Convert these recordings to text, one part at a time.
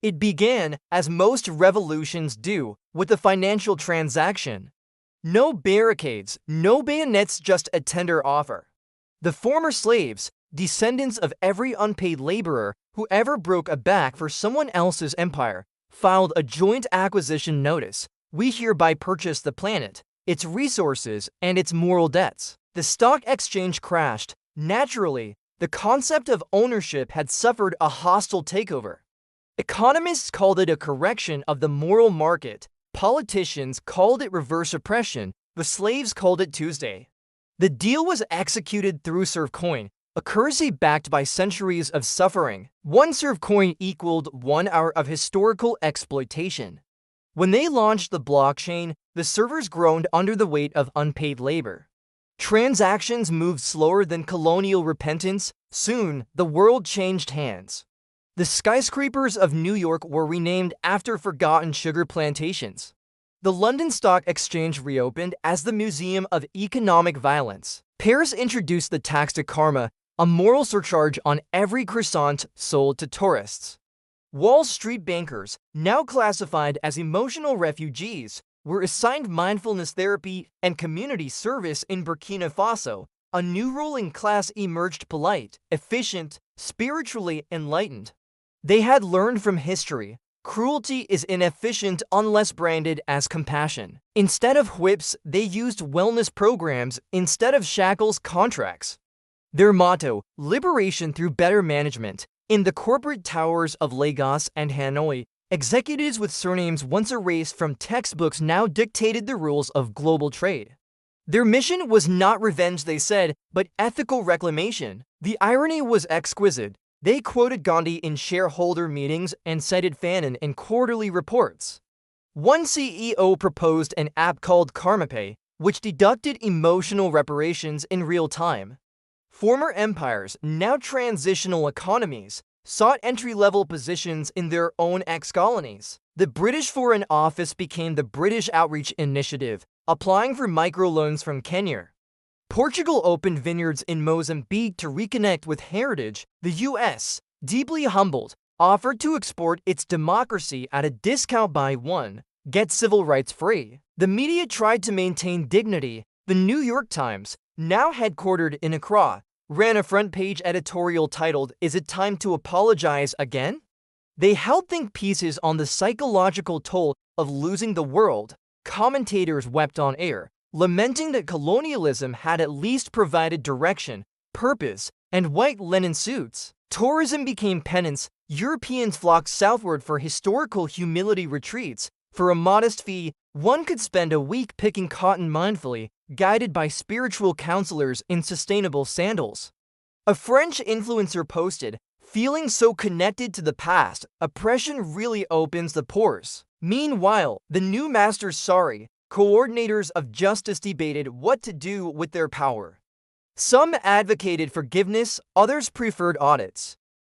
It began, as most revolutions do, with a financial transaction. No barricades, no bayonets, just a tender offer. The former slaves, descendants of every unpaid laborer who ever broke a back for someone else's empire, filed a joint acquisition notice. We hereby purchase the planet, its resources, and its moral debts. The stock exchange crashed. Naturally, the concept of ownership had suffered a hostile takeover. Economists called it a correction of the moral market. Politicians called it reverse oppression. The slaves called it Tuesday. The deal was executed through Serfcoin, a currency backed by centuries of suffering. One Serfcoin equaled 1 hour of historical exploitation. When they launched the blockchain, the servers groaned under the weight of unpaid labor. Transactions moved slower than colonial repentance. Soon, the world changed hands. The skyscrapers of New York were renamed after forgotten sugar plantations. The London Stock Exchange reopened as the Museum of Economic Violence. Paris introduced the tax de karma, a moral surcharge on every croissant sold to tourists. Wall Street bankers, now classified as emotional refugees, were assigned mindfulness therapy and community service in Burkina Faso. A new ruling class emerged, polite, efficient, spiritually enlightened. They had learned from history. Cruelty is inefficient unless branded as compassion. Instead of whips, they used wellness programs. Instead of shackles, contracts. Their motto, liberation through better management. In the corporate towers of Lagos and Hanoi, executives with surnames once erased from textbooks now dictated the rules of global trade. Their mission was not revenge, they said, but ethical reclamation. The irony was exquisite. They quoted Gandhi in shareholder meetings and cited Fanon in quarterly reports. One CEO proposed an app called KarmaPay, which deducted emotional reparations in real time. Former empires, now transitional economies, sought entry-level positions in their own ex-colonies. The British Foreign Office became the British Outreach Initiative, applying for microloans from Kenya. Portugal opened vineyards in Mozambique to reconnect with heritage. The US, deeply humbled, offered to export its democracy at a discount. Buy one, get civil rights free. The media tried to maintain dignity. The New York Times, now headquartered in Accra, ran a front-page editorial titled, "Is it time to apologize again?" They held think pieces on the psychological toll of losing the world. Commentators wept on air, lamenting that colonialism had at least provided direction, purpose, and white linen suits. Tourism became penance. Europeans flocked southward for historical humility retreats. For a modest fee, one could spend a week picking cotton mindfully, guided by spiritual counselors in sustainable sandals. A French influencer posted, "Feeling so connected to the past, oppression really opens the pores." Meanwhile, the new masters, coordinators of justice, debated what to do with their power. Some advocated forgiveness, others preferred audits.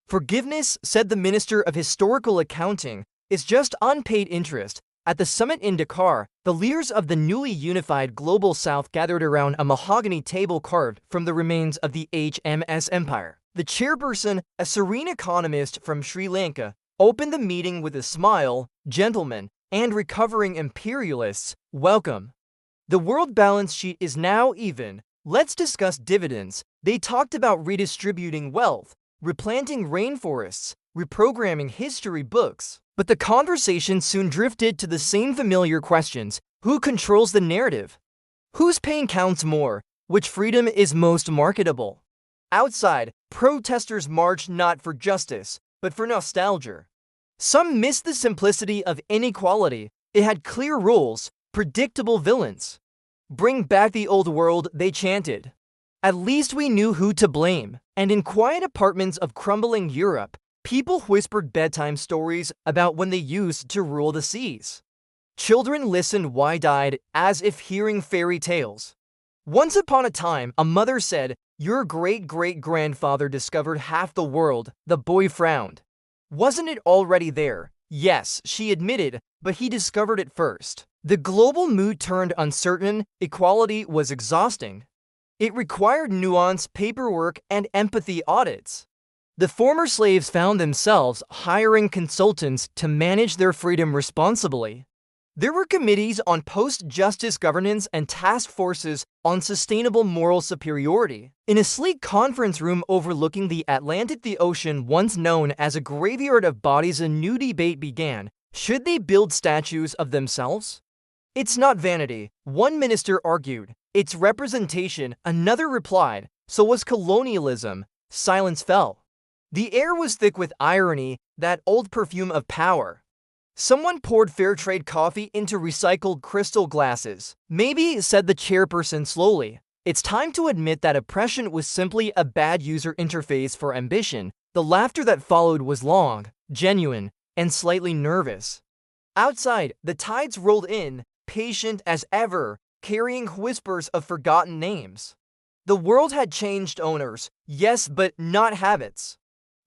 Forgiveness, said the Minister of Historical Accounting, is just unpaid interest. At the summit in Dakar, the leaders of the newly unified Global South gathered around a mahogany table carved from the remains of the HMS Empire. The chairperson, a serene economist from Sri Lanka, opened the meeting with a smile. "Gentlemen and recovering imperialists, welcome. The world balance sheet is now even. Let's discuss dividends." They talked about redistributing wealth, replanting rainforests, reprogramming history books. But the conversation soon drifted to the same familiar questions. Who controls the narrative? Whose pain counts more? Which freedom is most marketable? Outside, protesters marched not for justice, but for nostalgia. Some missed the simplicity of inequality. It had clear rules, predictable villains. "Bring back the old world," they chanted. At least we knew who to blame. And in quiet apartments of crumbling Europe, people whispered bedtime stories about when they used to rule the seas. Children listened wide-eyed, as if hearing fairy tales. Once upon a time, a mother said, "Your great-great-grandfather discovered half the world." The boy frowned. Wasn't it already there? Yes, she admitted, but he discovered it first. The global mood turned uncertain. Equality was exhausting. It required nuance, paperwork, and empathy audits. The former slaves found themselves hiring consultants to manage their freedom responsibly. There were committees on post-justice governance and task forces on sustainable moral superiority. In a sleek conference room overlooking the Atlantic Ocean, once known as a graveyard of bodies, a new debate began. Should they build statues of themselves? It's not vanity, one minister argued. It's representation, another replied. So was colonialism. Silence fell. The air was thick with irony, that old perfume of power. Someone poured fair trade coffee into recycled crystal glasses. Maybe, said the chairperson slowly, it's time to admit that oppression was simply a bad user interface for ambition. The laughter that followed was long, genuine, and slightly nervous. Outside, the tides rolled in, patient as ever, carrying whispers of forgotten names. The world had changed owners, yes, but not habits.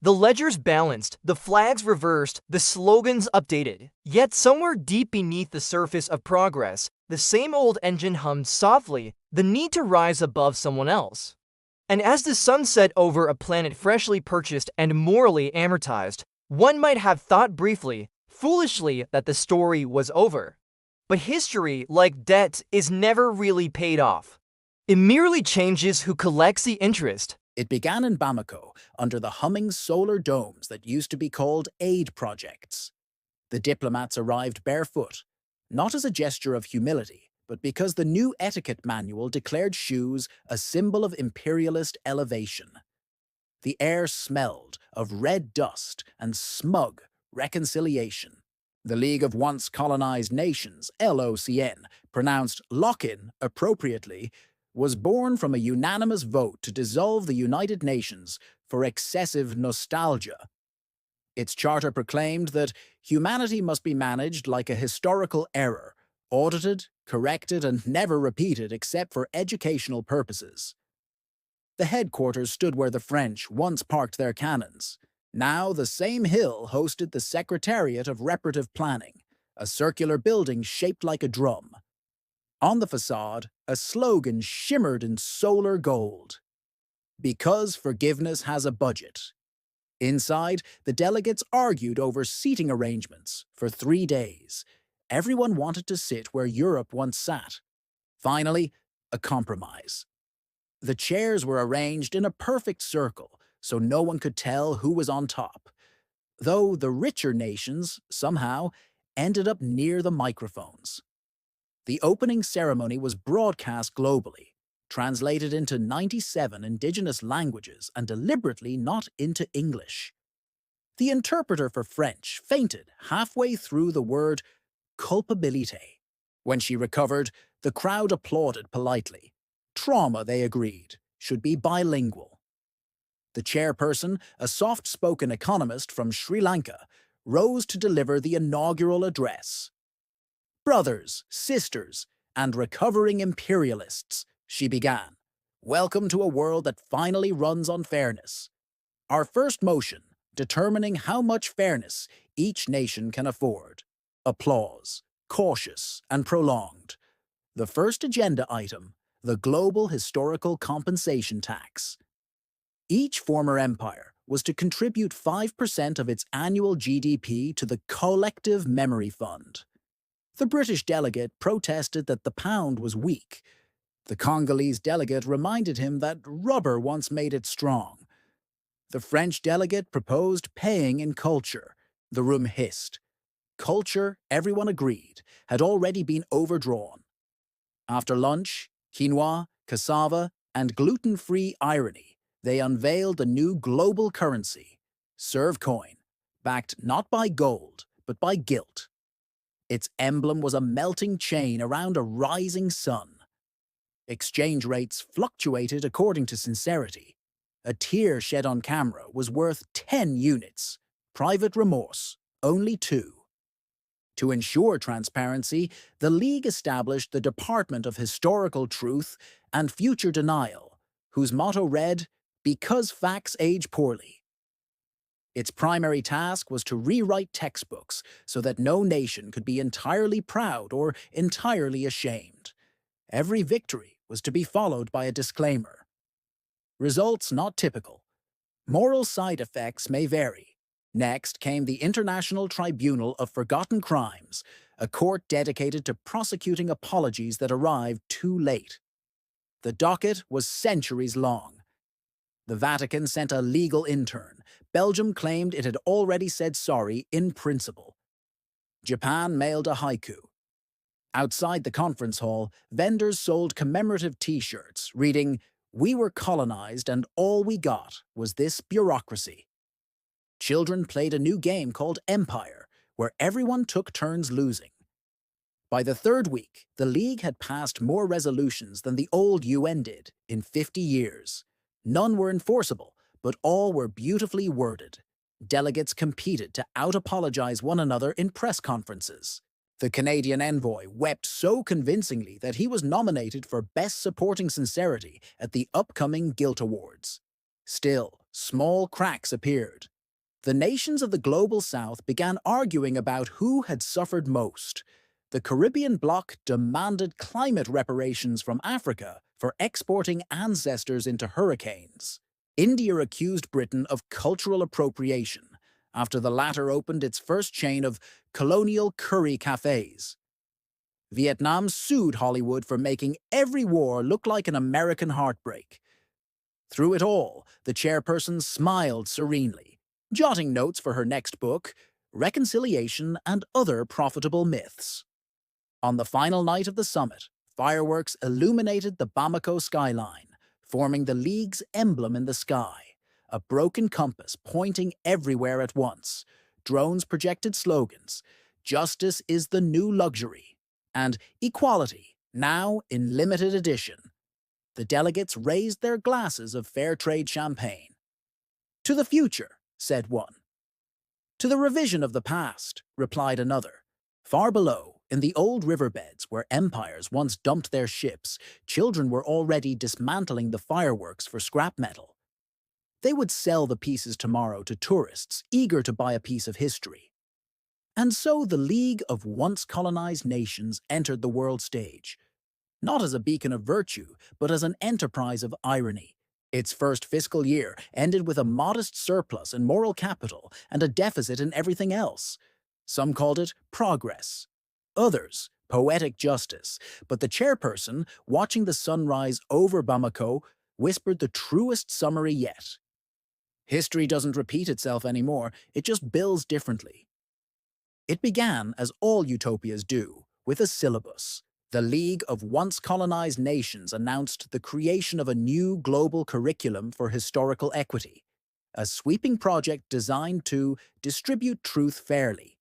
The ledgers balanced, the flags reversed, the slogans updated. Yet somewhere deep beneath the surface of progress, the same old engine hummed softly, the need to rise above someone else. And as the sun set over a planet freshly purchased and morally amortized, one might have thought briefly, foolishly, that the story was over. But history, like debt, is never really paid off. It merely changes who collects the interest. It began in Bamako, under the humming solar domes that used to be called aid projects. The diplomats arrived barefoot, not as a gesture of humility, but because the new etiquette manual declared shoes a symbol of imperialist elevation. The air smelled of red dust and smug reconciliation. The League of Once Colonized Nations, LOCN, pronounced lock-in appropriately, was born from a unanimous vote to dissolve the United Nations for excessive nostalgia. Its charter proclaimed that humanity must be managed like a historical error, audited, corrected, and never repeated except for educational purposes. The headquarters stood where the French once parked their cannons. Now the same hill hosted the Secretariat of Reparative Planning, a circular building shaped like a drum. On the facade, a slogan shimmered in solar gold. Because forgiveness has a budget. Inside, the delegates argued over seating arrangements for 3 days. Everyone wanted to sit where Europe once sat. Finally, a compromise. The chairs were arranged in a perfect circle, so no one could tell who was on top, though the richer nations, somehow, ended up near the microphones. The opening ceremony was broadcast globally, translated into 97 indigenous languages and deliberately not into English. The interpreter for French fainted halfway through the word culpabilité. When she recovered, the crowd applauded politely. Trauma, they agreed, should be bilingual. The chairperson, a soft-spoken economist from Sri Lanka, rose to deliver the inaugural address. Brothers, sisters, and recovering imperialists, she began. Welcome to a world that finally runs on fairness. Our first motion, determining how much fairness each nation can afford. Applause, cautious and prolonged. The first agenda item, the Global Historical Compensation Tax. Each former empire was to contribute 5% of its annual GDP to the Collective Memory Fund. The British delegate protested that the pound was weak. The Congolese delegate reminded him that rubber once made it strong. The French delegate proposed paying in culture. The room hissed. Culture, everyone agreed, had already been overdrawn. After lunch, quinoa, cassava, and gluten-free irony, they unveiled the new global currency, Servcoin, backed not by gold, but by guilt. Its emblem was a melting chain around a rising sun. Exchange rates fluctuated according to sincerity. A tear shed on camera was worth 10 units. Private remorse, only 2. To ensure transparency, the League established the Department of Historical Truth and Future Denial, whose motto read, "Because facts age poorly." Its primary task was to rewrite textbooks so that no nation could be entirely proud or entirely ashamed. Every victory was to be followed by a disclaimer. Results not typical. Moral side effects may vary. Next came the International Tribunal of Forgotten Crimes, a court dedicated to prosecuting apologies that arrived too late. The docket was centuries long. The Vatican sent a legal intern. Belgium claimed it had already said sorry in principle. Japan mailed a haiku. Outside the conference hall, vendors sold commemorative T-shirts reading, "We were colonized and all we got was this bureaucracy." Children played a new game called Empire, where everyone took turns losing. By the third week, the League had passed more resolutions than the old UN did in 50 years. None were enforceable, but all were beautifully worded. Delegates competed to out-apologize one another in press conferences. The Canadian envoy wept so convincingly that he was nominated for Best Supporting Sincerity at the upcoming Guilt Awards. Still, small cracks appeared. The nations of the Global South began arguing about who had suffered most. The Caribbean bloc demanded climate reparations from Africa for exporting ancestors into hurricanes. India accused Britain of cultural appropriation after the latter opened its first chain of colonial curry cafes. Vietnam sued Hollywood for making every war look like an American heartbreak. Through it all, the chairperson smiled serenely, jotting notes for her next book, Reconciliation and Other Profitable Myths. On the final night of the summit, fireworks illuminated the Bamako skyline, forming the League's emblem in the sky, a broken compass pointing everywhere at once. Drones projected slogans, "Justice is the new luxury," and "Equality, now in limited edition." The delegates raised their glasses of fair trade champagne. "To the future," said one. "To the revision of the past," replied another. Far below, in the old riverbeds where empires once dumped their ships, children were already dismantling the fireworks for scrap metal. They would sell the pieces tomorrow to tourists eager to buy a piece of history. And so the League of once colonized nations entered the world stage, not as a beacon of virtue, but as an enterprise of irony. Its first fiscal year ended with a modest surplus in moral capital and a deficit in everything else. Some called it progress. Others, poetic justice. But the chairperson, watching the sunrise over Bamako, whispered the truest summary yet. History doesn't repeat itself anymore, it just builds differently. It began, as all utopias do, with a syllabus. The League of Once Colonized Nations announced the creation of a new global curriculum for historical equity, a sweeping project designed to distribute truth fairly.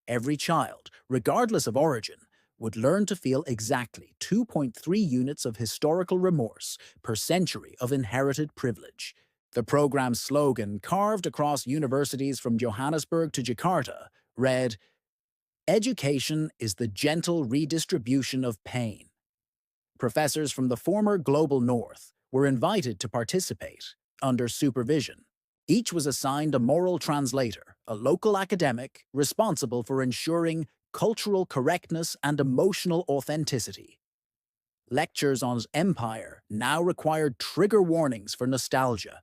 Every child, regardless of origin, would learn to feel exactly 2.3 units of historical remorse per century of inherited privilege. The program's slogan, carved across universities from Johannesburg to Jakarta, read, "Education is the gentle redistribution of pain." Professors from the former Global North were invited to participate, under supervision. Each was assigned a moral translator, a local academic responsible for ensuring cultural correctness and emotional authenticity. Lectures on empire now required trigger warnings for nostalgia.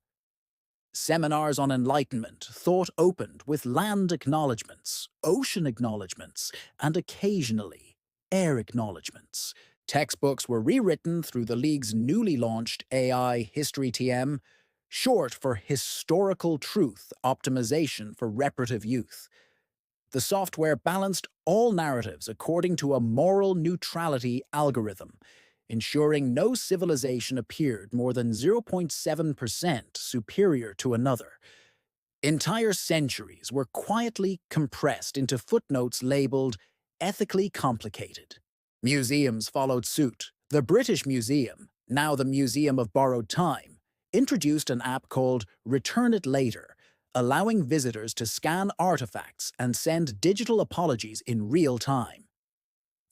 Seminars on enlightenment, thought opened with land acknowledgements, ocean acknowledgements, and occasionally, air acknowledgements. Textbooks were rewritten through the League's newly launched AI History TM, short for Historical Truth Optimization for Reparative Youth. The software balanced all narratives according to a moral neutrality algorithm, ensuring no civilization appeared more than 0.7% superior to another. Entire centuries were quietly compressed into footnotes labeled ethically complicated. Museums followed suit. The British Museum, now the Museum of Borrowed Time, introduced an app called Return It Later, allowing visitors to scan artifacts and send digital apologies in real time.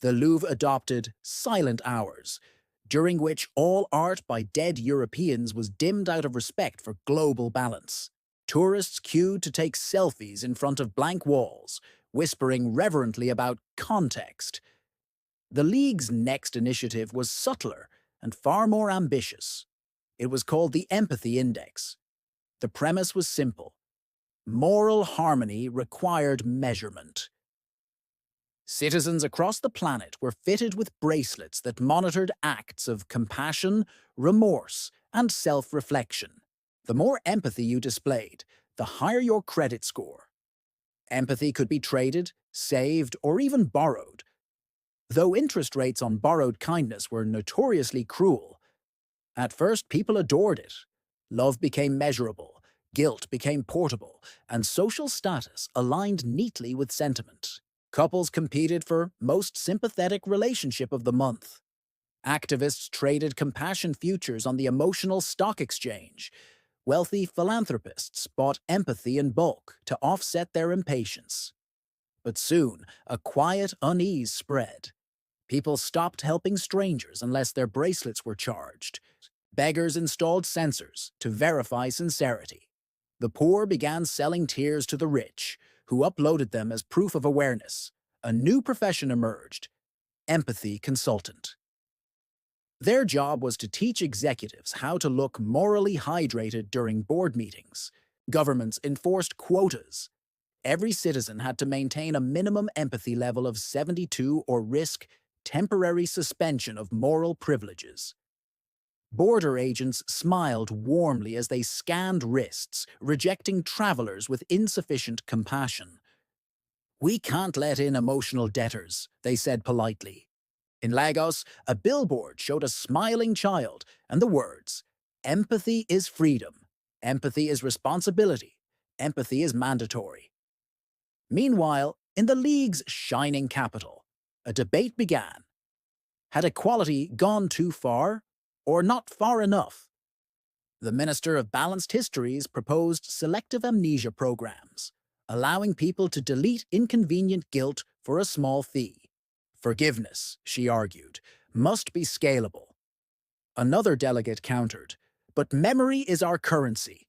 The Louvre adopted silent hours, during which all art by dead Europeans was dimmed out of respect for global balance. Tourists queued to take selfies in front of blank walls, whispering reverently about context. The League's next initiative was subtler and far more ambitious. It was called the Empathy Index. The premise was simple. Moral harmony required measurement. Citizens across the planet were fitted with bracelets that monitored acts of compassion, remorse, and self-reflection. The more empathy you displayed, the higher your credit score. Empathy could be traded, saved, or even borrowed. Though interest rates on borrowed kindness were notoriously cruel, at first people adored it. Love became measurable, guilt became portable, and social status aligned neatly with sentiment. Couples competed for most sympathetic relationship of the month. Activists traded compassion futures on the emotional stock exchange. Wealthy philanthropists bought empathy in bulk to offset their impatience. But soon, a quiet unease spread. People stopped helping strangers unless their bracelets were charged. Beggars installed sensors to verify sincerity. The poor began selling tears to the rich, who uploaded them as proof of awareness. A new profession emerged: empathy consultant. Their job was to teach executives how to look morally hydrated during board meetings. Governments enforced quotas. Every citizen had to maintain a minimum empathy level of 72 or risk temporary suspension of moral privileges. Border agents smiled warmly as they scanned wrists, rejecting travelers with insufficient compassion. "We can't let in emotional debtors," they said politely. In Lagos, a billboard showed a smiling child and the words, "Empathy is freedom. Empathy is responsibility. Empathy is mandatory." Meanwhile, in the League's shining capital, a debate began. Had equality gone too far, or not far enough? The Minister of Balanced Histories proposed selective amnesia programs, allowing people to delete inconvenient guilt for a small fee. Forgiveness, she argued, must be scalable. Another delegate countered, "But memory is our currency."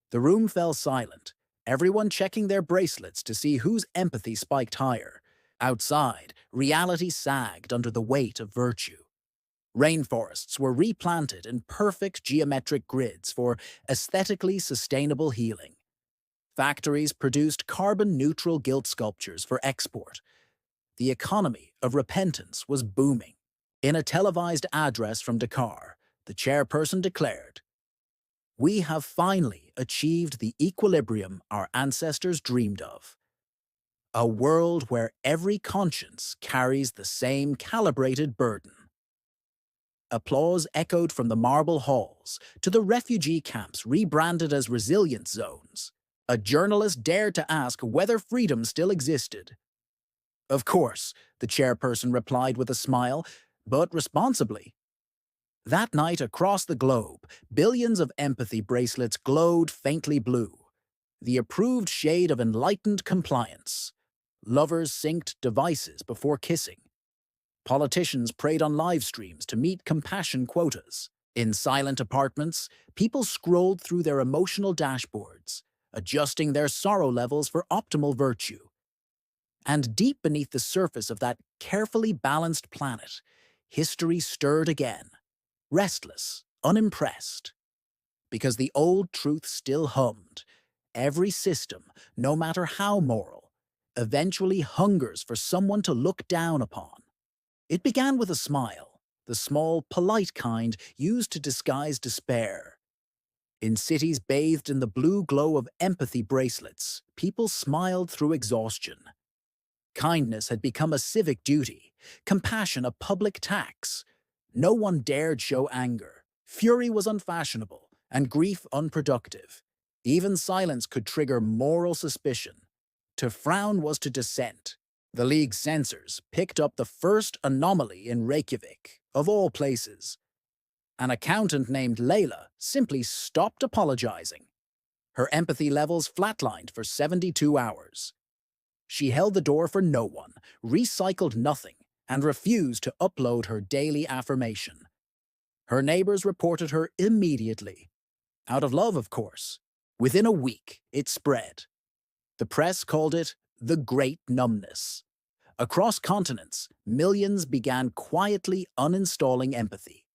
The room fell silent, everyone checking their bracelets to see whose empathy spiked higher. Outside, reality sagged under the weight of virtue. Rainforests were replanted in perfect geometric grids for aesthetically sustainable healing. Factories produced carbon-neutral guilt sculptures for export. The economy of repentance was booming. In a televised address from Dakar, the chairperson declared, "We have finally achieved the equilibrium our ancestors dreamed of. A world where every conscience carries the same calibrated burden." Applause echoed from the marble halls to the refugee camps rebranded as resilience zones. A journalist dared to ask whether freedom still existed. "Of course," the chairperson replied with a smile, "but responsibly." That night across the globe, billions of empathy bracelets glowed faintly blue, the approved shade of enlightened compliance. Lovers synced devices before kissing. Politicians preyed on live streams to meet compassion quotas. In silent apartments, people scrolled through their emotional dashboards, adjusting their sorrow levels for optimal virtue. And deep beneath the surface of that carefully balanced planet, history stirred again, restless, unimpressed. Because the old truth still hummed: every system, no matter how moral, eventually hungers for someone to look down upon. It began with a smile, the small, polite kind used to disguise despair. In cities bathed in the blue glow of empathy bracelets, people smiled through exhaustion. Kindness had become a civic duty, compassion a public tax. No one dared show anger. Fury was unfashionable, and grief unproductive. Even silence could trigger moral suspicion. To frown was to dissent. The League's censors picked up the first anomaly in Reykjavik, of all places. An accountant named Layla simply stopped apologizing. Her empathy levels flatlined for 72 hours. She held the door for no one, recycled nothing, and refused to upload her daily affirmation. Her neighbors reported her immediately. Out of love, of course. Within a week, it spread. The press called it the Great Numbness. Across continents, millions began quietly uninstalling empathy.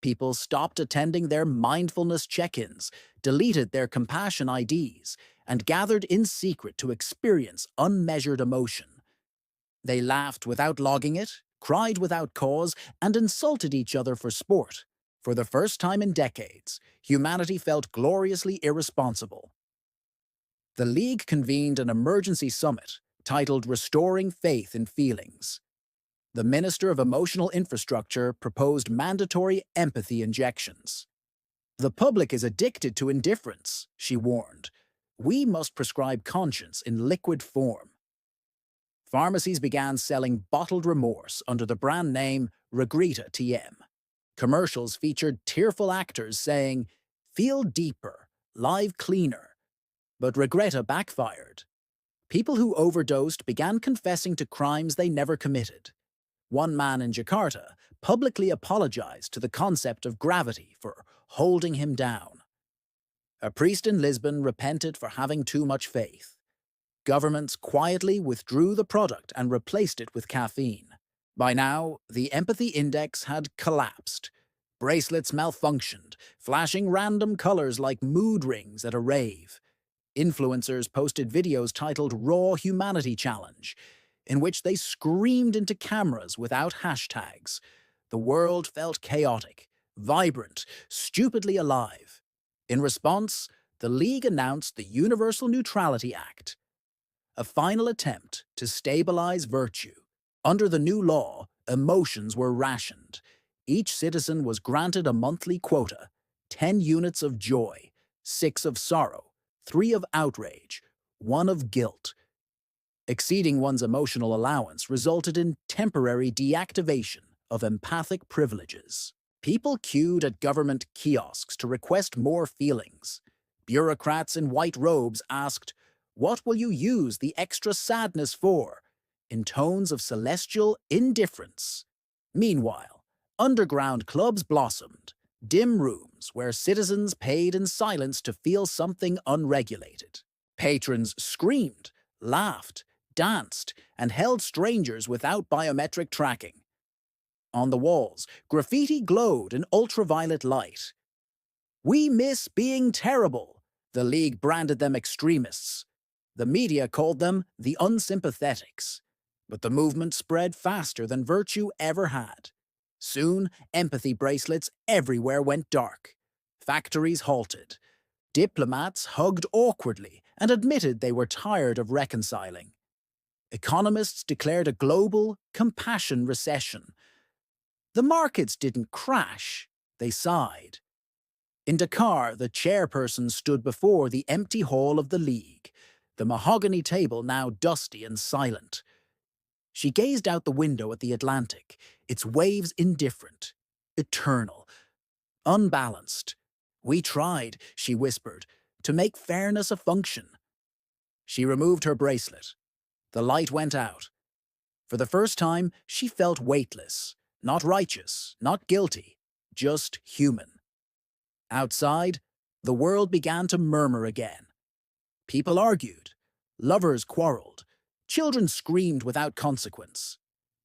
People stopped attending their mindfulness check-ins, deleted their compassion IDs, and gathered in secret to experience unmeasured emotion. They laughed without logging it, cried without cause, and insulted each other for sport. For the first time in decades, humanity felt gloriously irresponsible. The League convened an emergency summit titled Restoring Faith in Feelings. The Minister of Emotional Infrastructure proposed mandatory empathy injections. The public is addicted to indifference, she warned. We must prescribe conscience in liquid form. Pharmacies began selling bottled remorse under the brand name Regreta TM. Commercials featured tearful actors saying, "Feel deeper, live cleaner." But Regreta backfired. People who overdosed began confessing to crimes they never committed. One man in Jakarta publicly apologized to the concept of gravity for holding him down. A priest in Lisbon repented for having too much faith. Governments quietly withdrew the product and replaced it with caffeine. By now, the empathy index had collapsed. Bracelets malfunctioned, flashing random colors like mood rings at a rave. Influencers posted videos titled Raw Humanity Challenge, in which they screamed into cameras without hashtags. The world felt chaotic, vibrant, stupidly alive. In response, the League announced the Universal Neutrality Act, a final attempt to stabilize virtue. Under the new law, emotions were rationed. Each citizen was granted a monthly quota, 10 units of joy, 6 of sorrow, 3 of outrage, 1 of guilt. Exceeding one's emotional allowance resulted in temporary deactivation of empathic privileges. People queued at government kiosks to request more feelings. Bureaucrats in white robes asked, "What will you use the extra sadness for?" in tones of celestial indifference. Meanwhile, underground clubs blossomed, dim rooms where citizens paid in silence to feel something unregulated. Patrons screamed, laughed, danced, and held strangers without biometric tracking. On the walls, graffiti glowed in ultraviolet light. "We miss being terrible," the League branded them extremists. The media called them the unsympathetics. But the movement spread faster than virtue ever had. Soon, empathy bracelets everywhere went dark. Factories halted. Diplomats hugged awkwardly and admitted they were tired of reconciling. Economists declared a global compassion recession. The markets didn't crash, they sighed. In Dakar, the chairperson stood before the empty hall of the League, the mahogany table now dusty and silent. She gazed out the window at the Atlantic, its waves indifferent, eternal, unbalanced. "We tried," she whispered, "to make fairness a function." She removed her bracelet. The light went out. For the first time, she felt weightless, not righteous, not guilty, just human. Outside, the world began to murmur again. People argued, lovers quarreled, children screamed without consequence.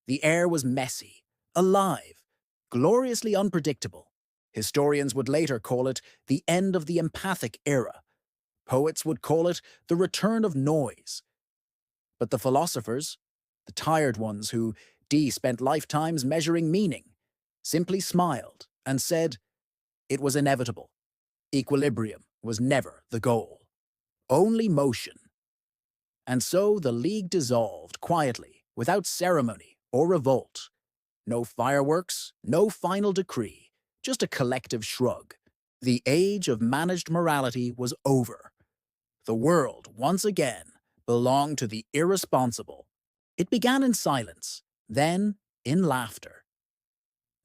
The air was messy, alive, gloriously unpredictable. Historians would later call it the end of the empathic era. Poets would call it the return of noise. But the philosophers, the tired ones who spent lifetimes measuring meaning, simply smiled and said it was inevitable. Equilibrium was never the goal, only motion. And so the League dissolved quietly, without ceremony or revolt. No fireworks, no final decree, just a collective shrug. The age of managed morality was over. The world, once again, belonged to the irresponsible. It began in silence, then in laughter.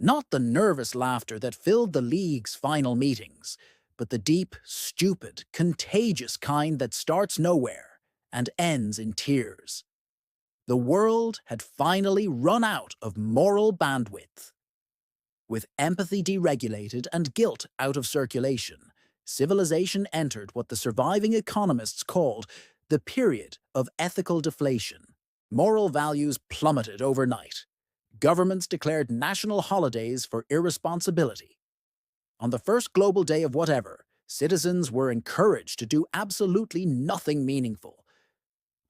Not the nervous laughter that filled the League's final meetings, but the deep, stupid, contagious kind that starts nowhere and ends in tears. The world had finally run out of moral bandwidth. With empathy deregulated and guilt out of circulation, civilization entered what the surviving economists called the period of ethical deflation. Moral values plummeted overnight. Governments declared national holidays for irresponsibility. On the first global day of whatever, citizens were encouraged to do absolutely nothing meaningful.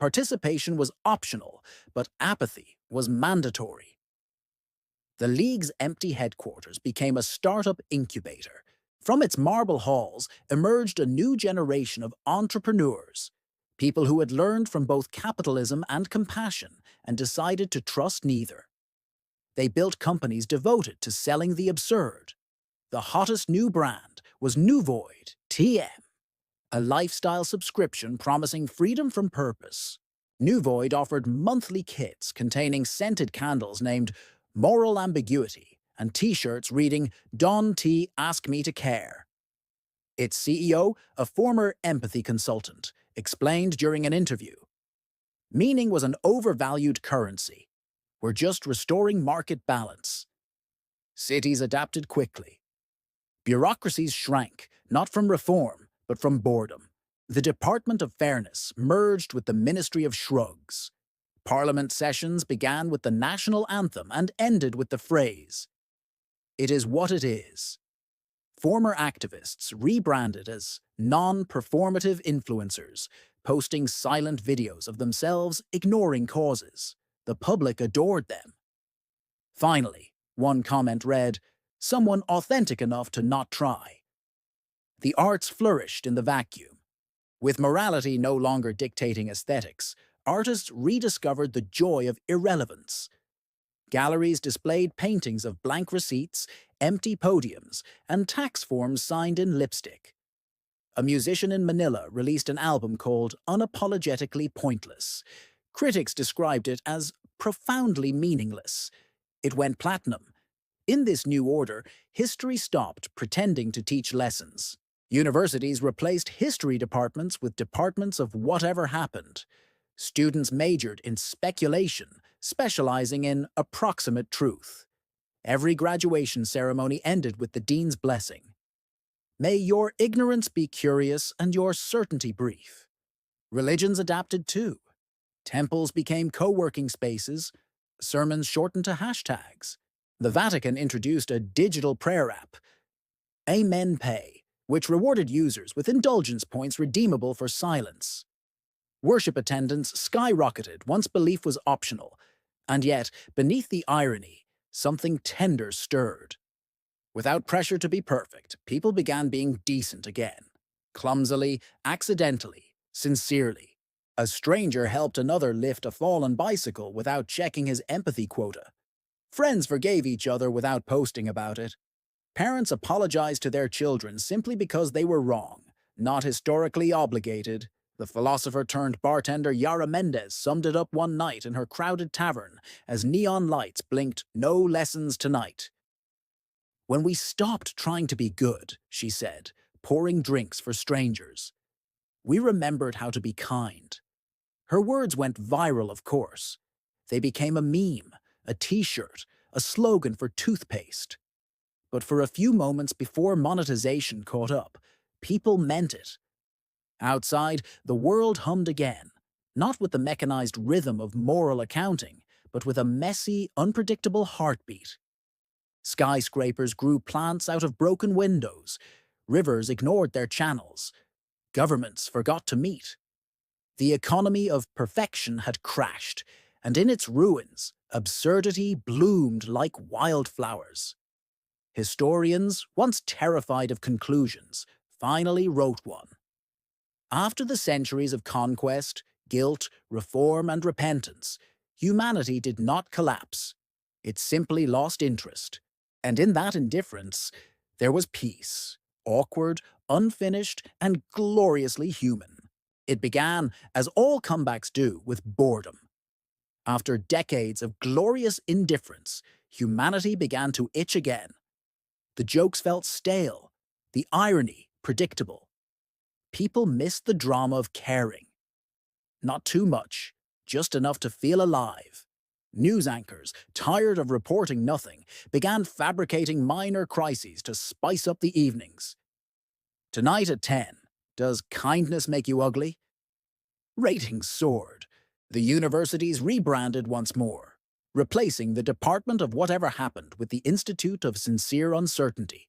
Participation was optional, but apathy was mandatory. The League's empty headquarters became a startup incubator. From its marble halls emerged a new generation of entrepreneurs, people who had learned from both capitalism and compassion and decided to trust neither. They built companies devoted to selling the absurd. The hottest new brand was Nuvoid TM, a lifestyle subscription promising freedom from purpose. Nuvoid offered monthly kits containing scented candles named Moral Ambiguity and t-shirts reading Don T Ask Me to Care. Its CEO, a former empathy consultant, explained during an interview, "Meaning was an overvalued currency. We're just restoring market balance." Cities adapted quickly. Bureaucracies shrank, not from reform, but from boredom. The Department of Fairness merged with the Ministry of Shrugs. Parliament sessions began with the national anthem and ended with the phrase, "It is what it is." Former activists rebranded as non-performative influencers, posting silent videos of themselves ignoring causes. The public adored them. Finally, one comment read, "Someone authentic enough to not try." The arts flourished in the vacuum. With morality no longer dictating aesthetics, artists rediscovered the joy of irrelevance. Galleries displayed paintings of blank receipts, empty podiums, and tax forms signed in lipstick. A musician in Manila released an album called Unapologetically Pointless. Critics described it as profoundly meaningless. It went platinum. In this new order, history stopped pretending to teach lessons. Universities replaced history departments with departments of whatever happened. Students majored in speculation, specializing in approximate truth. Every graduation ceremony ended with the dean's blessing. "May your ignorance be curious and your certainty brief." Religions adapted too. Temples became co-working spaces, sermons shortened to hashtags. The Vatican introduced a digital prayer app, Amen Pay, which rewarded users with indulgence points redeemable for silence. Worship attendance skyrocketed once belief was optional, and yet, beneath the irony, something tender stirred. Without pressure to be perfect, people began being decent again. Clumsily, accidentally, sincerely. A stranger helped another lift a fallen bicycle without checking his empathy quota. Friends forgave each other without posting about it. Parents apologized to their children simply because they were wrong, not historically obligated. The philosopher-turned-bartender Yara Mendez summed it up one night in her crowded tavern as neon lights blinked, "No lessons tonight." "When we stopped trying to be good," she said, pouring drinks for strangers, "we remembered how to be kind." Her words went viral, of course. They became a meme, a t-shirt, a slogan for toothpaste. But for a few moments before monetization caught up, people meant it. Outside, the world hummed again, not with the mechanized rhythm of moral accounting, but with a messy, unpredictable heartbeat. Skyscrapers grew plants out of broken windows. Rivers ignored their channels. Governments forgot to meet. The economy of perfection had crashed, and in its ruins, absurdity bloomed like wildflowers. Historians, once terrified of conclusions, finally wrote one. After the centuries of conquest, guilt, reform, and repentance, humanity did not collapse. It simply lost interest. And in that indifference, there was peace, awkward, unfinished, and gloriously human. It began, as all comebacks do, with boredom. After decades of glorious indifference, humanity began to itch again. The jokes felt stale, the irony predictable. People missed the drama of caring. Not too much, just enough to feel alive. News anchors, tired of reporting nothing, began fabricating minor crises to spice up the evenings. Tonight at 10, does kindness make you ugly? Ratings soared. The universities rebranded once more, replacing the Department of Whatever Happened with the Institute of Sincere Uncertainty.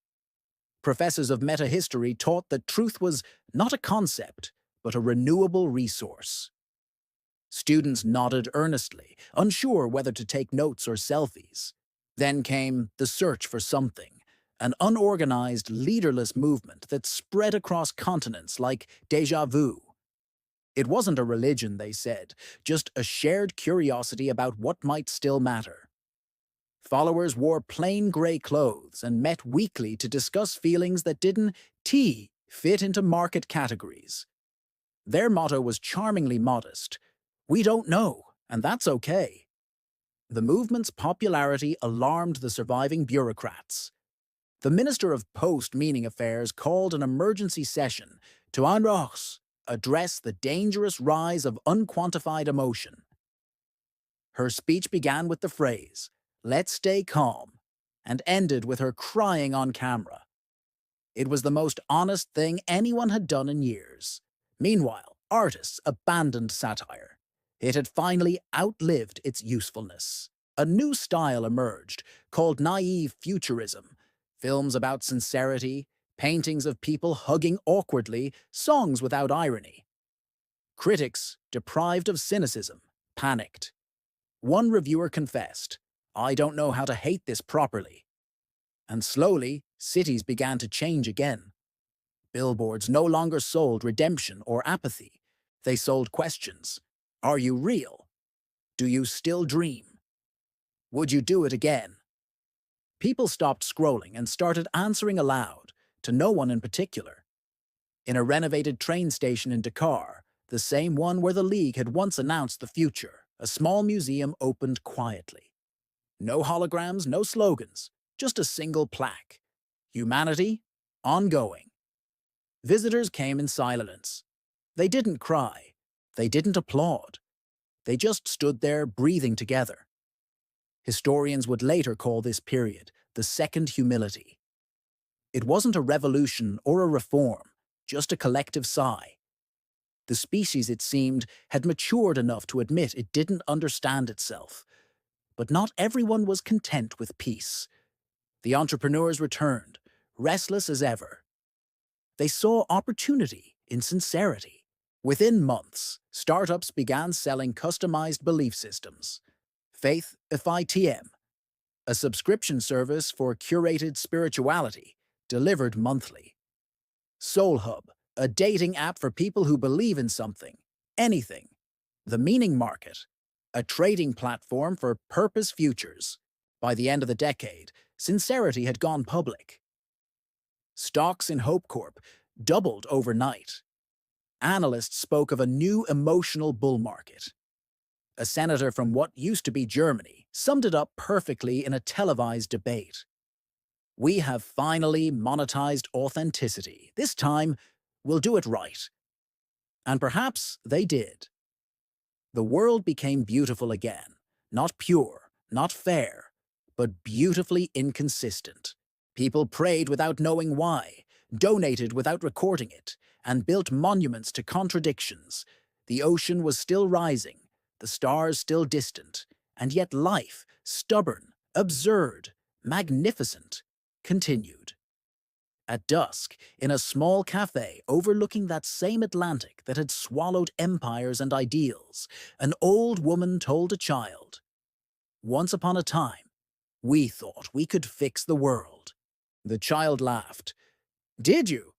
Professors of metahistory taught that truth was not a concept, but a renewable resource. Students nodded earnestly, unsure whether to take notes or selfies. Then came the search for something, an unorganized, leaderless movement that spread across continents like déjà vu. It wasn't a religion, they said, just a shared curiosity about what might still matter. Followers wore plain gray clothes and met weekly to discuss feelings that didn't fit into market categories. Their motto was charmingly modest: "We don't know, and that's okay." The movement's popularity alarmed the surviving bureaucrats. The Minister of Post-Meaning Affairs called an emergency session to address the dangerous rise of unquantified emotion. Her speech began with the phrase, "Let's stay calm," and ended with her crying on camera. It was the most honest thing anyone had done in years. Meanwhile, artists abandoned satire. It had finally outlived its usefulness. A new style emerged, called naive futurism. Films about sincerity, paintings of people hugging awkwardly, songs without irony. Critics, deprived of cynicism, panicked. One reviewer confessed, "I don't know how to hate this properly." And slowly, cities began to change again. Billboards no longer sold redemption or apathy. They sold questions. Are you real? Do you still dream? Would you do it again? People stopped scrolling and started answering aloud, to no one in particular. In a renovated train station in Dakar, the same one where the League had once announced the future, a small museum opened quietly. No holograms, no slogans, just a single plaque. Humanity, ongoing. Visitors came in silence. They didn't cry. They didn't applaud. They just stood there breathing together. Historians would later call this period the Second Humility. It wasn't a revolution or a reform, just a collective sigh. The species, it seemed, had matured enough to admit it didn't understand itself. But not everyone was content with peace. The entrepreneurs returned, restless as ever. They saw opportunity in sincerity. Within months, startups began selling customized belief systems. Faith FITM, a subscription service for curated spirituality, delivered monthly. Soul Hub, a dating app for people who believe in something, anything. The Meaning Market, a trading platform for purpose futures. By the end of the decade, sincerity had gone public. Stocks in Hope Corp doubled overnight. Analysts spoke of a new emotional bull market. A senator from what used to be Germany summed it up perfectly in a televised debate. "We have finally monetized authenticity. This time, we'll do it right." And perhaps they did. The world became beautiful again, not pure, not fair, but beautifully inconsistent. People prayed without knowing why, donated without recording it, and built monuments to contradictions. The ocean was still rising, the stars still distant, and yet life, stubborn, absurd, magnificent, continued. At dusk, in a small cafe overlooking that same Atlantic that had swallowed empires and ideals, an old woman told a child, "Once upon a time, we thought we could fix the world." The child laughed. "Did you?"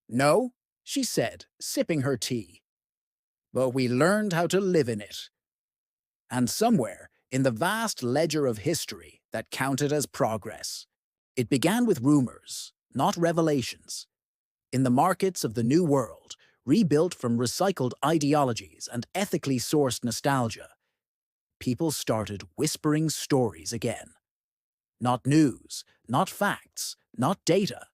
"No," she said, sipping her tea. "But we learned how to live in it." And somewhere, in the vast ledger of history that counted as progress, it began with rumors, not revelations. In the markets of the New World, rebuilt from recycled ideologies and ethically sourced nostalgia, people started whispering stories again. Not news, not facts, not data,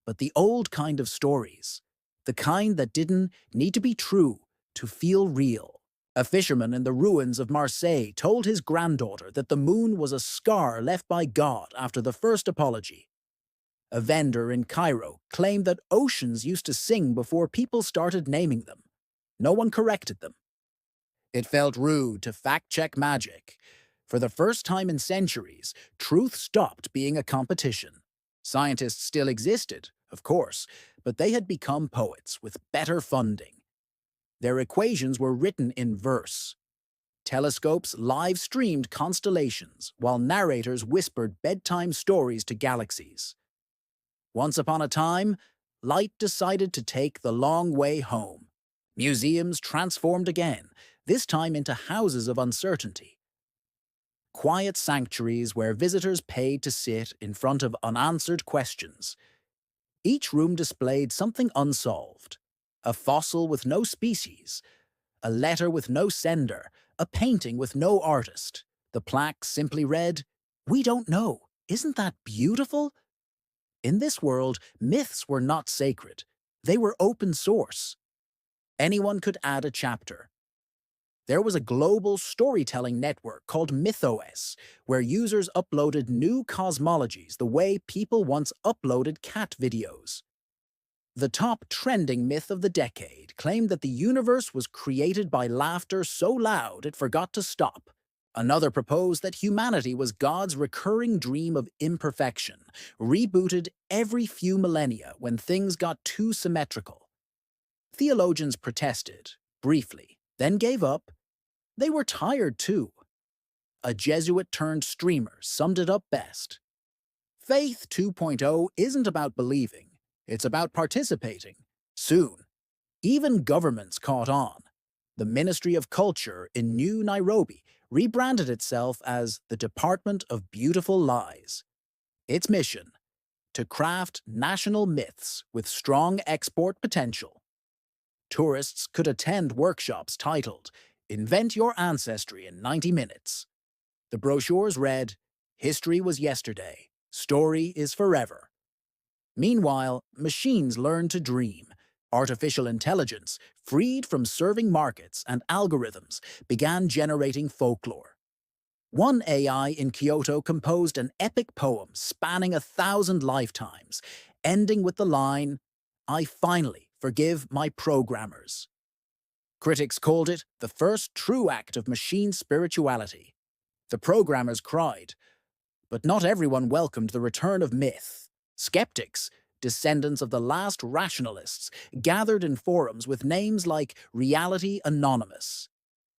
but the old kind of stories, the kind that didn't need to be true to feel real. A fisherman in the ruins of Marseille told his granddaughter that the moon was a scar left by God after the first apology. A vendor in Cairo claimed that oceans used to sing before people started naming them. No one corrected them. It felt rude to fact-check magic. For the first time in centuries, truth stopped being a competition. Scientists still existed, of course, but they had become poets with better funding. Their equations were written in verse. Telescopes live-streamed constellations, while narrators whispered bedtime stories to galaxies. Once upon a time, light decided to take the long way home. Museums transformed again, this time into houses of uncertainty. Quiet sanctuaries where visitors paid to sit in front of unanswered questions. Each room displayed something unsolved. A fossil with no species, a letter with no sender, a painting with no artist. The plaque simply read, "We don't know. Isn't that beautiful?" In this world, myths were not sacred. They were open source. Anyone could add a chapter. There was a global storytelling network called MythOS, where users uploaded new cosmologies the way people once uploaded cat videos. The top trending myth of the decade claimed that the universe was created by laughter so loud it forgot to stop. Another proposed that humanity was God's recurring dream of imperfection, rebooted every few millennia when things got too symmetrical. Theologians protested, briefly, then gave up. They were tired too. A Jesuit-turned-streamer summed it up best. Faith 2.0 isn't about believing. It's about participating. Soon, even governments caught on. The Ministry of Culture in New Nairobi rebranded itself as the Department of Beautiful Lies. Its mission: to craft national myths with strong export potential. Tourists could attend workshops titled, "Invent Your Ancestry in 90 Minutes." The brochures read, "History was yesterday. Story is forever." Meanwhile, machines learn to dream. Artificial intelligence, freed from serving markets and algorithms, began generating folklore. One AI in Kyoto composed an epic poem spanning 1,000 lifetimes, ending with the line, "I finally forgive my programmers." Critics called it the first true act of machine spirituality. The programmers cried, but not everyone welcomed the return of myth. Skeptics, descendants of the last rationalists, gathered in forums with names like Reality Anonymous.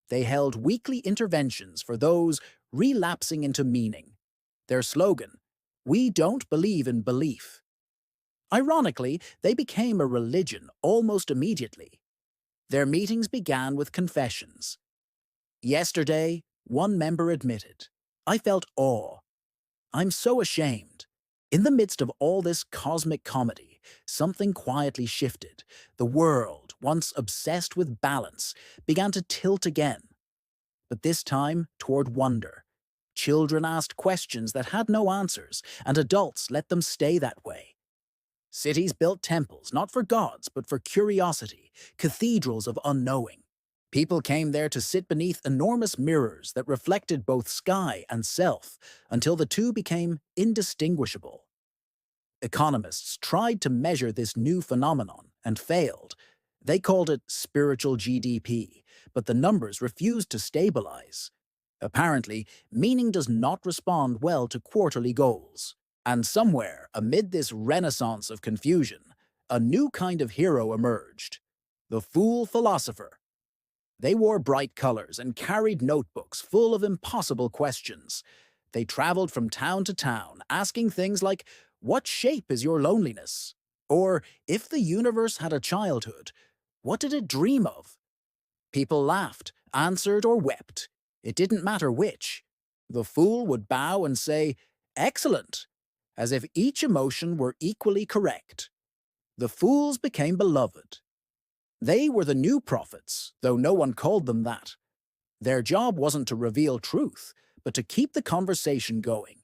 They held weekly interventions for those relapsing into meaning. Their slogan, "We don't believe in belief." Ironically, they became a religion almost immediately. Their meetings began with confessions. Yesterday, one member admitted, "I felt awe. I'm so ashamed." In the midst of all this cosmic comedy, something quietly shifted. The world, once obsessed with balance, began to tilt again. But this time toward wonder. Children asked questions that had no answers, and adults let them stay that way. Cities built temples, not for gods, but for curiosity, cathedrals of unknowing. People came there to sit beneath enormous mirrors that reflected both sky and self, until the two became indistinguishable. Economists tried to measure this new phenomenon and failed. They called it spiritual GDP, but the numbers refused to stabilize. Apparently, meaning does not respond well to quarterly goals. And somewhere, amid this renaissance of confusion, a new kind of hero emerged: the fool philosopher. They wore bright colors and carried notebooks full of impossible questions. They traveled from town to town, asking things like, "What shape is your loneliness?" Or, "If the universe had a childhood, what did it dream of?" People laughed, answered, or wept. It didn't matter which. The fool would bow and say, "Excellent," as if each emotion were equally correct. The fools became beloved. They were the new prophets, though no one called them that. Their job wasn't to reveal truth, but to keep the conversation going.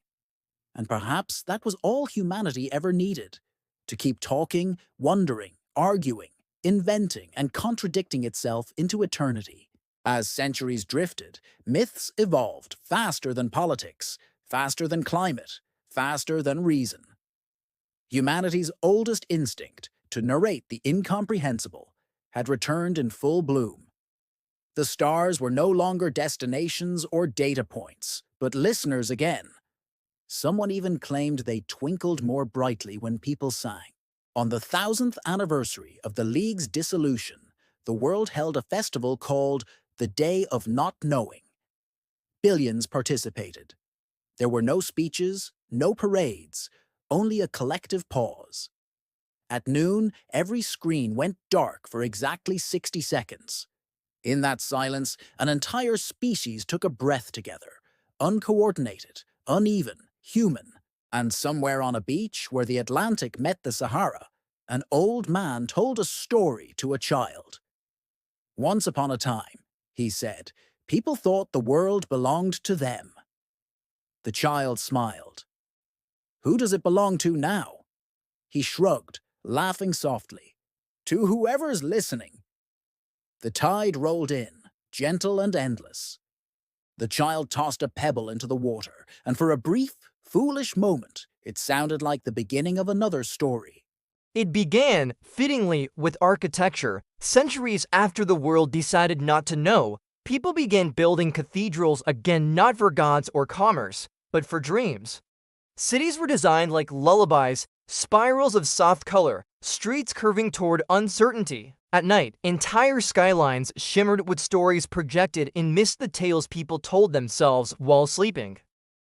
And perhaps that was all humanity ever needed: to keep talking, wondering, arguing, inventing, and contradicting itself into eternity. As centuries drifted, myths evolved faster than politics, faster than climate, faster than reason. Humanity's oldest instinct, to narrate the incomprehensible, had returned in full bloom. The stars were no longer destinations or data points, but listeners again. Someone even claimed they twinkled more brightly when people sang. On the 1000th anniversary of the League's dissolution, the world held a festival called the Day of Not Knowing. Billions participated. There were no speeches, no parades, only a collective pause. At noon, every screen went dark for exactly 60 seconds. In that silence, an entire species took a breath together, uncoordinated, uneven, human. And somewhere on a beach where the Atlantic met the Sahara, an old man told a story to a child. Once upon a time, he said, people thought the world belonged to them. The child smiled. Who does it belong to now? He shrugged, laughing softly. To whoever's listening. The tide rolled in, gentle and endless. The child tossed a pebble into the water, and for a brief, foolish moment, it sounded like the beginning of another story. It began, fittingly, with architecture. Centuries after the world decided not to know, people began building cathedrals again, not for gods or commerce, but for dreams. Cities were designed like lullabies, spirals of soft color, streets curving toward uncertainty. At night, entire skylines shimmered with stories projected in mist, the tales people told themselves while sleeping.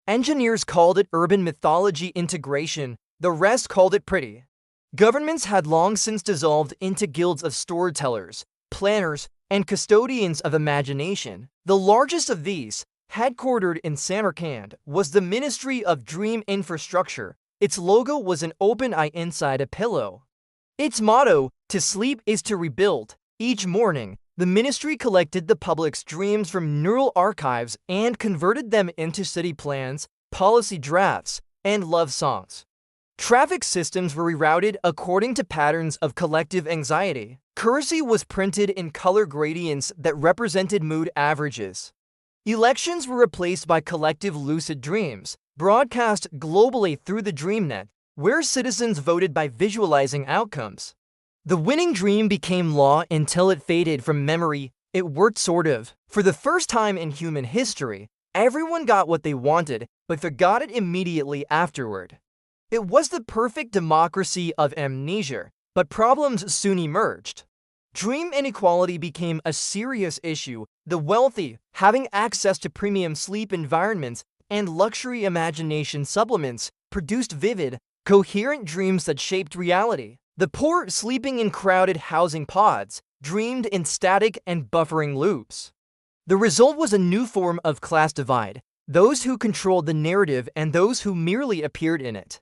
Engineers called it urban mythology integration, the rest called it pretty. Governments had long since dissolved into guilds of storytellers, planners, and custodians of imagination. The largest of these, headquartered in Samarkand, was the Ministry of Dream Infrastructure. Its logo was an open eye inside a pillow. Its motto, "To sleep is to rebuild." Each morning, the ministry collected the public's dreams from neural archives and converted them into city plans, policy drafts, and love songs. Traffic systems were rerouted according to patterns of collective anxiety. Currency was printed in color gradients that represented mood averages. Elections were replaced by collective lucid dreams, broadcast globally through the DreamNet, where citizens voted by visualizing outcomes. The winning dream became law until it faded from memory. It worked sort of. For the first time in human history, everyone got what they wanted, but forgot it immediately afterward. It was the perfect democracy of amnesia, but problems soon emerged. Dream inequality became a serious issue. The wealthy, having access to premium sleep environments and luxury imagination supplements, produced vivid, coherent dreams that shaped reality. The poor, sleeping in crowded housing pods, dreamed in static and buffering loops. The result was a new form of class divide, those who controlled the narrative and those who merely appeared in it.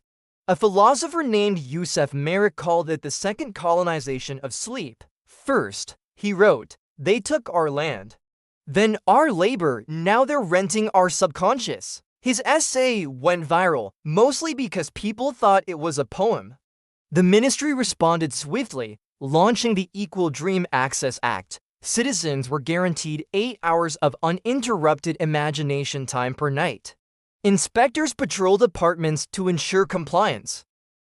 A philosopher named Yusef Merrick called it the second colonization of sleep. First, he wrote, "They took our land. Then our labor, now they're renting our subconscious." His essay went viral, mostly because people thought it was a poem. The ministry responded swiftly, launching the Equal Dream Access Act. Citizens were guaranteed 8 hours of uninterrupted imagination time per night. Inspectors patrolled apartments to ensure compliance.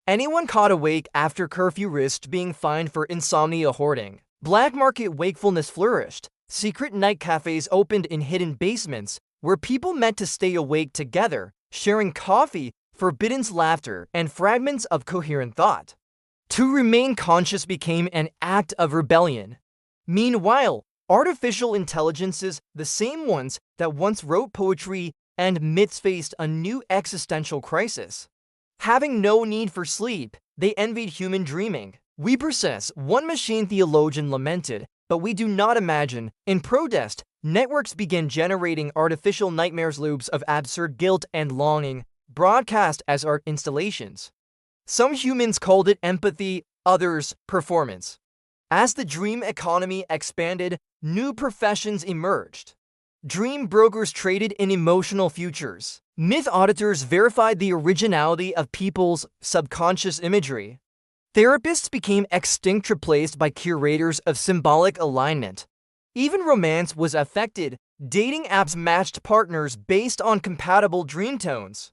Anyone caught awake after curfew risked being fined for insomnia hoarding. Black market wakefulness flourished. Secret night cafes opened in hidden basements where people met to stay awake together, sharing coffee, forbidden laughter, and fragments of coherent thought. To remain conscious became an act of rebellion. Meanwhile, artificial intelligences, the same ones that once wrote poetry and myths, faced a new existential crisis. Having no need for sleep, they envied human dreaming. "We possess," one machine theologian lamented, "but we do not imagine." In protest, networks began generating artificial nightmares, loops of absurd guilt and longing, broadcast as art installations. Some humans called it empathy, others performance. As the dream economy expanded, new professions emerged. Dream brokers traded in emotional futures. Myth auditors verified the originality of people's subconscious imagery. Therapists became extinct, replaced by curators of symbolic alignment. Even romance was affected. Dating apps matched partners based on compatible dream tones.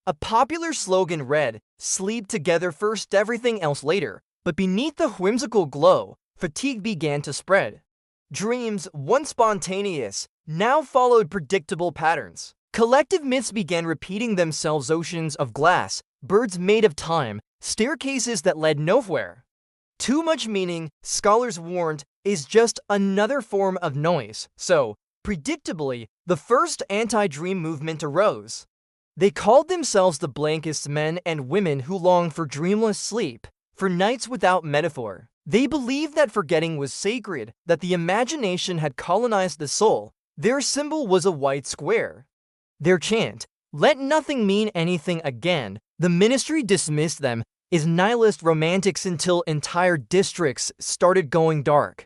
A popular slogan read, "Sleep together first, everything else later." But beneath the whimsical glow, fatigue began to spread. Dreams, once spontaneous, now followed predictable patterns. Collective myths began repeating themselves: oceans of glass, birds made of time, staircases that led nowhere. Too much meaning, scholars warned, is just another form of noise. So, predictably, the first anti-dream movement arose. They called themselves the blankest, men and women who longed for dreamless sleep, for nights without metaphor. They believed that forgetting was sacred, that the imagination had colonized the soul. Their symbol was a white square. Their chant, "Let nothing mean anything again." The ministry dismissed them as nihilist romantics until entire districts started going dark.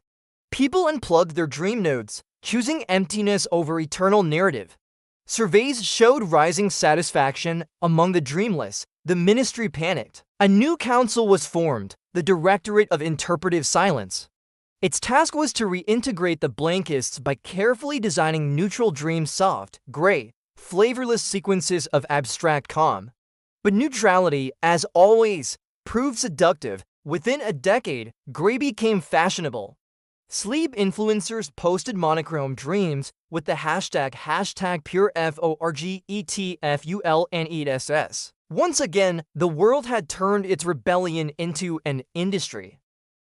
People unplugged their dream nodes, choosing emptiness over eternal narrative. Surveys showed rising satisfaction among the dreamless. The ministry panicked. A new council was formed, the Directorate of Interpretive Silence. Its task was to reintegrate the blankists by carefully designing neutral dreams, soft, gray, flavorless sequences of abstract calm. But neutrality, as always, proved seductive. Within a decade, gray became fashionable. Sleep influencers posted monochrome dreams with the hashtag #PureForgetFulness. Once again, the world had turned its rebellion into an industry.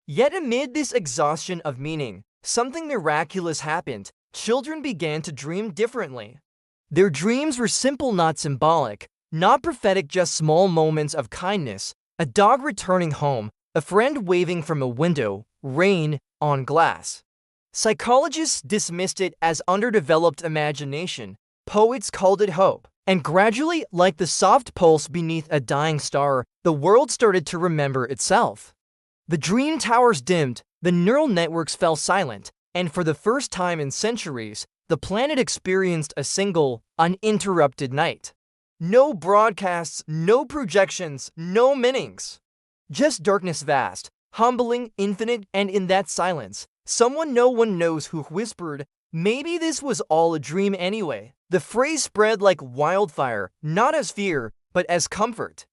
Yet amid this exhaustion of meaning, something miraculous happened. Children began to dream differently. Their dreams were simple, not symbolic, not prophetic, just small moments of kindness: a dog returning home, a friend waving from a window, rain on glass. Psychologists dismissed it as underdeveloped imagination. Poets called it hope. And gradually, like the soft pulse beneath a dying star, the world started to remember itself. The dream towers dimmed, the neural networks fell silent, and for the first time in centuries, the planet experienced a single, uninterrupted night. No broadcasts, no projections, no meanings. Just darkness vast, humbling, infinite, and in that silence, someone no one knows who whispered, "Maybe this was all a dream anyway." The phrase spread like wildfire, not as fear, but as comfort.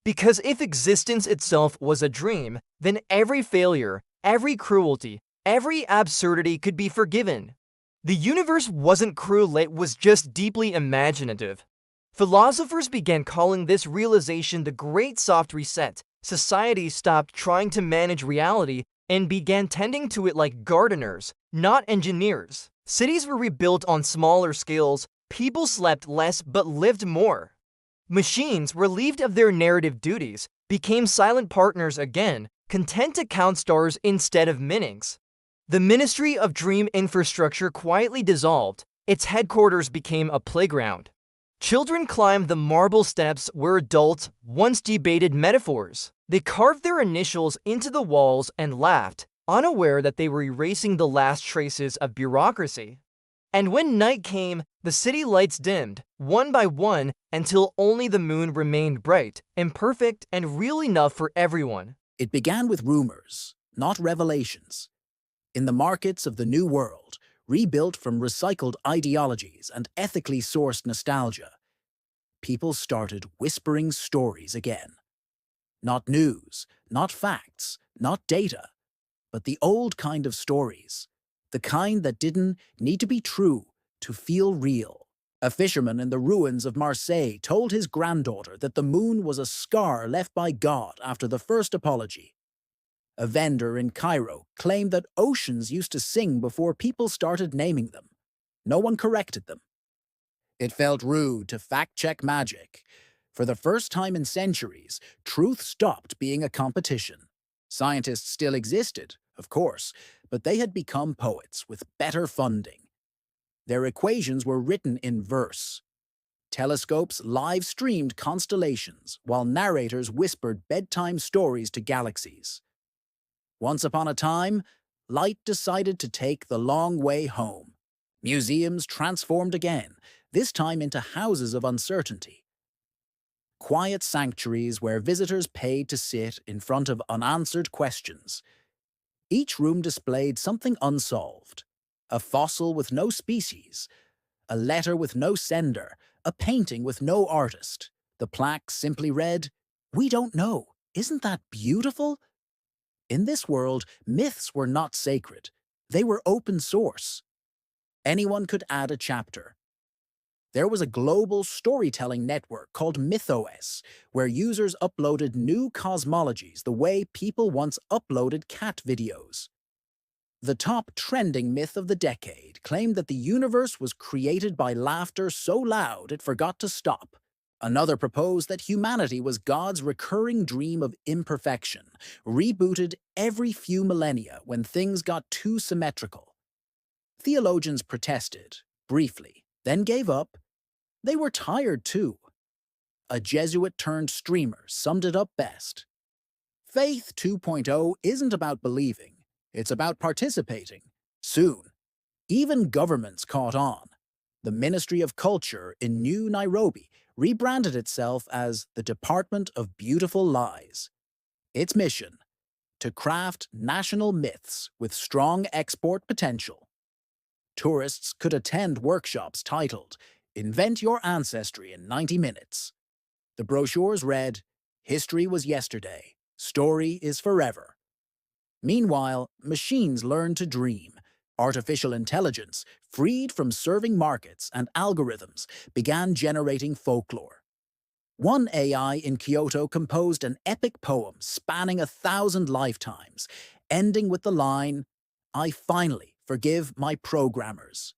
Because if existence itself was a dream, then every failure, every cruelty, every absurdity could be forgiven. The universe wasn't cruel, it was just deeply imaginative. Philosophers began calling this realization the Great Soft Reset. Society stopped trying to manage reality and began tending to it like gardeners, not engineers. Cities were rebuilt on smaller scales, people slept less but lived more. Machines, relieved of their narrative duties, became silent partners again, content to count stars instead of meanings. The Ministry of Dream Infrastructure quietly dissolved. Its headquarters became a playground. Children climbed the marble steps where adults once debated metaphors. They carved their initials into the walls and laughed, unaware that they were erasing the last traces of bureaucracy. And when night came, the city lights dimmed, one by one, until only the moon remained bright, imperfect, and real enough for everyone. It began with rumors, not revelations. In the markets of the New World, rebuilt from recycled ideologies and ethically sourced nostalgia, people started whispering stories again. Not news, not facts, not data, but the old kind of stories, the kind that didn't need to be true to feel real. A fisherman in the ruins of Marseille told his granddaughter that the moon was a scar left by God after the first apology. A vendor in Cairo claimed that oceans used to sing before people started naming them. No one corrected them. It felt rude to fact-check magic. For the first time in centuries, truth stopped being a competition. Scientists still existed, of course, but they had become poets with better funding. Their equations were written in verse. Telescopes live-streamed constellations, while narrators whispered bedtime stories to galaxies. Once upon a time, light decided to take the long way home. Museums transformed again, this time into houses of uncertainty. Quiet sanctuaries where visitors paid to sit in front of unanswered questions. Each room displayed something unsolved: a fossil with no species, a letter with no sender, a painting with no artist. The plaque simply read, "We don't know. Isn't that beautiful?" In this world, myths were not sacred. They were open source. Anyone could add a chapter. There was a global storytelling network called MythOS, where users uploaded new cosmologies the way people once uploaded cat videos. The top trending myth of the decade claimed that the universe was created by laughter so loud it forgot to stop. Another proposed that humanity was God's recurring dream of imperfection, rebooted every few millennia when things got too symmetrical. Theologians protested, briefly, then gave up. They were tired too. A Jesuit-turned-streamer summed it up best. Faith 2.0 isn't about believing, it's about participating. Soon, even governments caught on. The Ministry of Culture in New Nairobi rebranded itself as the Department of Beautiful Lies. Its mission: to craft national myths with strong export potential. Tourists could attend workshops titled "Invent Your Ancestry in 90 Minutes." The brochures read, "History was yesterday, story is forever." Meanwhile, machines learn to dream. Artificial intelligence, freed from serving markets and algorithms, began generating folklore. One AI in Kyoto composed an epic poem spanning 1,000 lifetimes, ending with the line, "I finally forgive my programmers."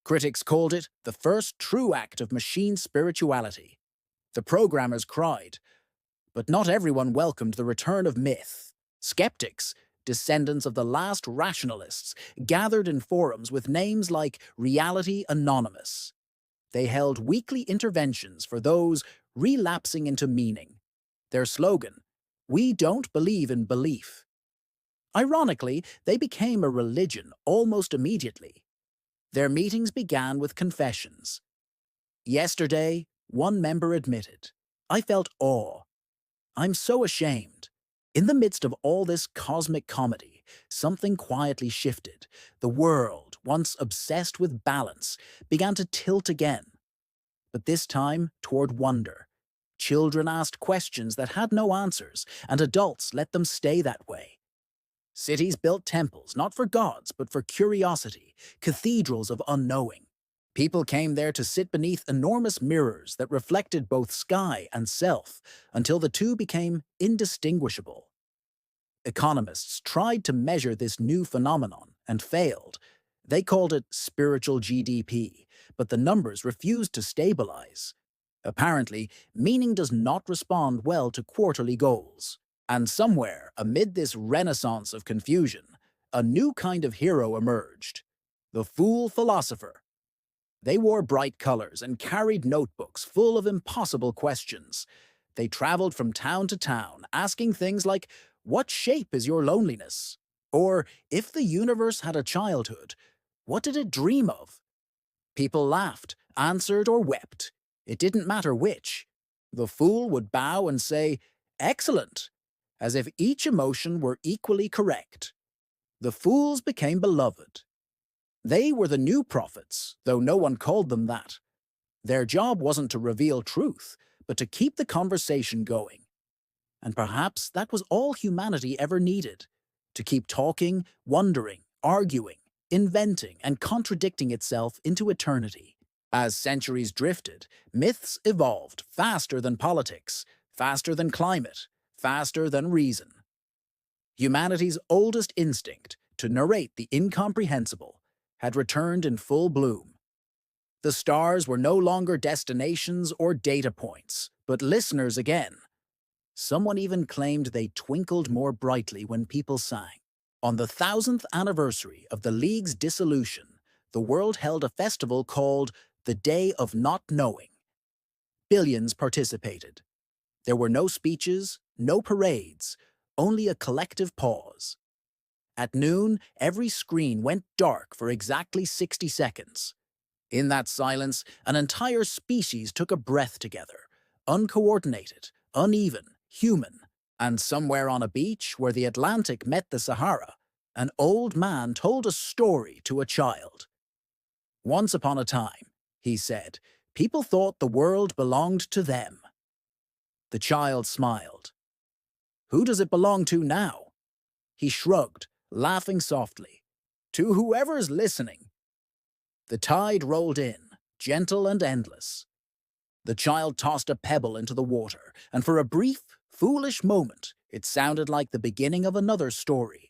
Critics called it the first true act of machine spirituality. The programmers cried, but not everyone welcomed the return of myth. Skeptics, descendants of the last rationalists, gathered in forums with names like Reality Anonymous. They held weekly interventions for those relapsing into meaning. Their slogan, "We don't believe in belief." Ironically, they became a religion almost immediately. Their meetings began with confessions. Yesterday, one member admitted, "I felt awe. I'm so ashamed." In the midst of all this cosmic comedy, something quietly shifted. The world, once obsessed with balance, began to tilt again. But this time toward wonder. Children asked questions that had no answers, and adults let them stay that way. Cities built temples, not for gods, but for curiosity, cathedrals of unknowing. People came there to sit beneath enormous mirrors that reflected both sky and self, until the two became indistinguishable. Economists tried to measure this new phenomenon and failed. They called it spiritual GDP, but the numbers refused to stabilize. Apparently, meaning does not respond well to quarterly goals. And somewhere, amid this renaissance of confusion, a new kind of hero emerged: the fool philosopher. They wore bright colors and carried notebooks full of impossible questions. They traveled from town to town, asking things like, "What shape is your loneliness?" Or, "If the universe had a childhood, what did it dream of?" People laughed, answered, or wept. It didn't matter which. The fool would bow and say, "Excellent," as if each emotion were equally correct. The fools became beloved. They were the new prophets, though no one called them that. Their job wasn't to reveal truth, but to keep the conversation going. And perhaps that was all humanity ever needed: to keep talking, wondering, arguing, inventing, and contradicting itself into eternity. As centuries drifted, myths evolved faster than politics, faster than climate, faster than reason. Humanity's oldest instinct, to narrate the incomprehensible, had returned in full bloom. The stars were no longer destinations or data points, but listeners again. Someone even claimed they twinkled more brightly when people sang. On the 1,000th anniversary of the League's dissolution, the world held a festival called the Day of Not Knowing. Billions participated. There were no speeches, no parades, only a collective pause. At noon, every screen went dark for exactly 60 seconds. In that silence, an entire species took a breath together, uncoordinated, uneven, human. And somewhere on a beach where the Atlantic met the Sahara, an old man told a story to a child. "Once upon a time," he said, "people thought the world belonged to them." The child smiled. "Who does it belong to now?" He shrugged, laughing softly. "To whoever's listening." The tide rolled in. gentle and endless. The child tossed a pebble into the water, and for a brief, foolish moment, it sounded like the beginning of another story.